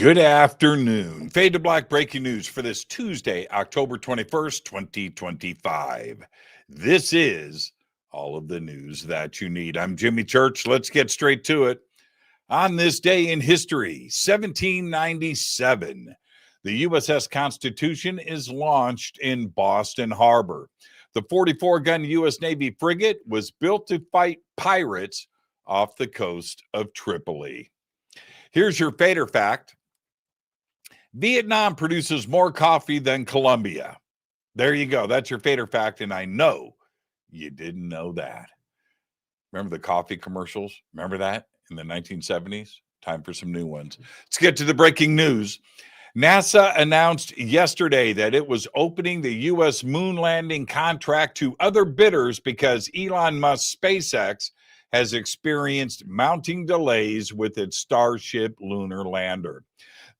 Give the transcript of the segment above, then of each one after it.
Good afternoon. Fade to Black breaking news for this Tuesday, October 21st, 2025. This is all of the news that you need. I'm Jimmy Church. Let's get straight to it. On this day in history, 1797, the USS Constitution is launched in Boston Harbor. The 44-gun U.S. Navy frigate was built to fight pirates off the coast of Tripoli. Here's your fader fact. Vietnam produces more coffee than Colombia. There you go. That's your fader fact, and I know you didn't know that. Remember the coffee commercials? Remember that in the 1970s? Time for some new ones. Let's get to the breaking news. NASA announced yesterday that it was opening the U.S. moon landing contract to other bidders because Elon Musk's SpaceX has experienced mounting delays with its Starship lunar lander.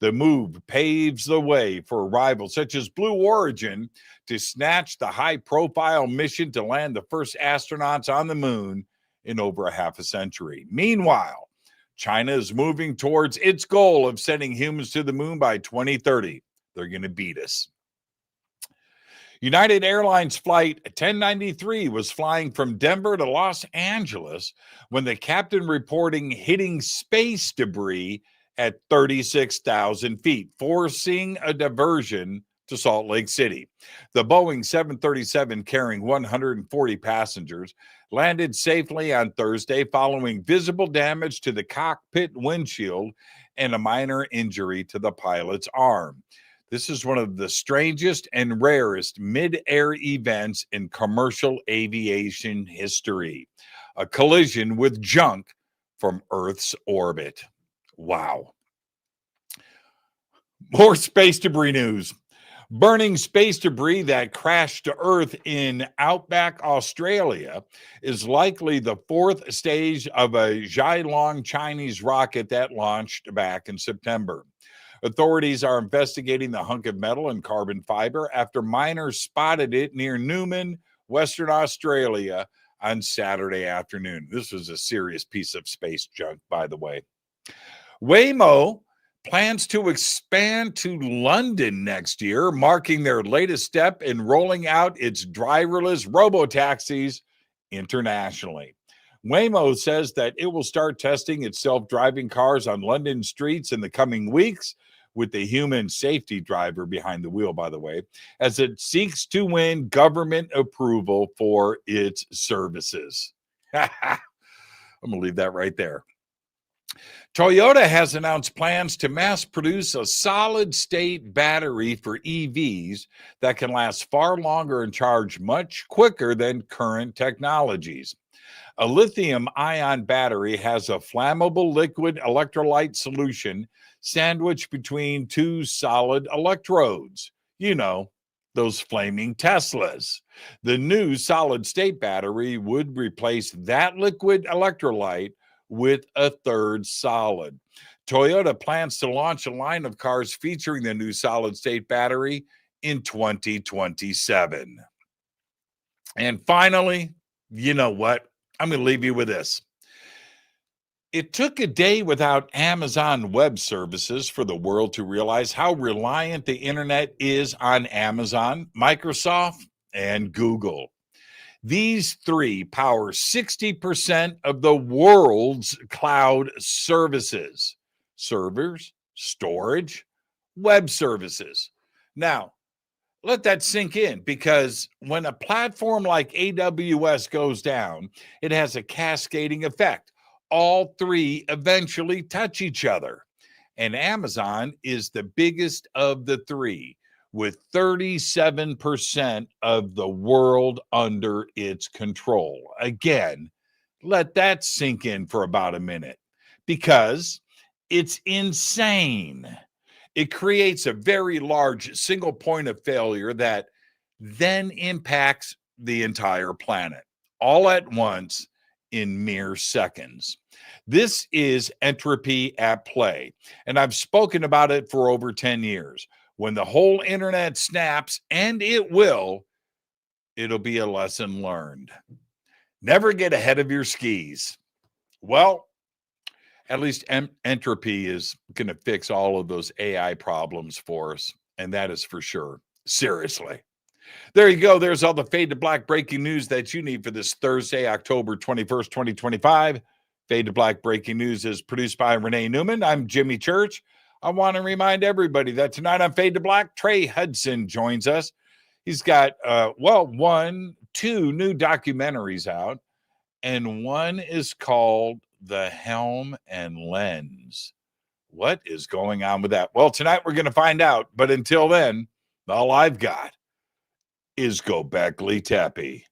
The move paves the way for rivals such as Blue Origin to snatch the high-profile mission to land the first astronauts on the moon in over a half a century. Meanwhile, China is moving towards its goal of sending humans to the moon by 2030. They're going to beat us. United Airlines Flight 1093 was flying from Denver to Los Angeles when the captain reporting hitting space debris at 36,000 feet, forcing a diversion to Salt Lake City. The Boeing 737 carrying 140 passengers landed safely on Thursday following visible damage to the cockpit windshield and a minor injury to the pilot's arm. This is one of the strangest and rarest mid-air events in commercial aviation history. A collision with junk from Earth's orbit. Wow. More space debris news. Burning space debris that crashed to Earth in outback Australia is likely the fourth stage of a Zhailong Chinese rocket that launched back in September. Authorities are investigating the hunk of metal and carbon fiber after miners spotted it near Neumann, Western Australia on Saturday afternoon. This was a serious piece of space junk, by the way. Waymo plans to expand to London next year, marking their latest step in rolling out its driverless robotaxis internationally. Waymo says that it will start testing its self-driving cars on London streets in the coming weeks, with the human safety driver behind the wheel, by the way, as it seeks to win government approval for its services. I'm going to leave that right there. Toyota has announced plans to mass produce a solid-state battery for EVs that can last far longer and charge much quicker than current technologies. A lithium-ion battery has a flammable liquid electrolyte solution sandwiched between two solid electrodes. You know, those flaming Teslas. The new solid-state battery would replace that liquid electrolyte with a third solid. Toyota plans to launch a line of cars featuring the new solid-state battery in 2027. And finally, you know what? I'm going to leave you with this. It took a day without Amazon Web Services for the world to realize how reliant the internet is on Amazon, Microsoft, and Google. These three power 60% of the world's cloud services, servers, storage, web services. Now, let that sink in, because when a platform like AWS goes down, it has a cascading effect. All three eventually touch each other. And Amazon is the biggest of the three, with 37% of the world under its control. Again, let that sink in for about a minute, because it's insane. It creates a very large single point of failure that then impacts the entire planet all at once in mere seconds. This is entropy at play, and I've spoken about it for over 10 years. When the whole internet snaps, and it will, it'll be a lesson learned. Never get ahead of your skis. Well, At least entropy is going to fix all of those AI problems for us. And that is for sure. Seriously. There you go. There's all the Fade to Black breaking news that you need for this Thursday, October 21st, 2025. Fade to Black breaking news is produced by Renee Neumann. I'm Jimmy Church. I want to remind everybody that tonight on Fade to Black, Trey Hudson joins us. He's got, two new documentaries out, and one is called The Helm and Lens. What is going on with that? Well, tonight we're going to find out. But until then, all I've got is Gobekli Tepe.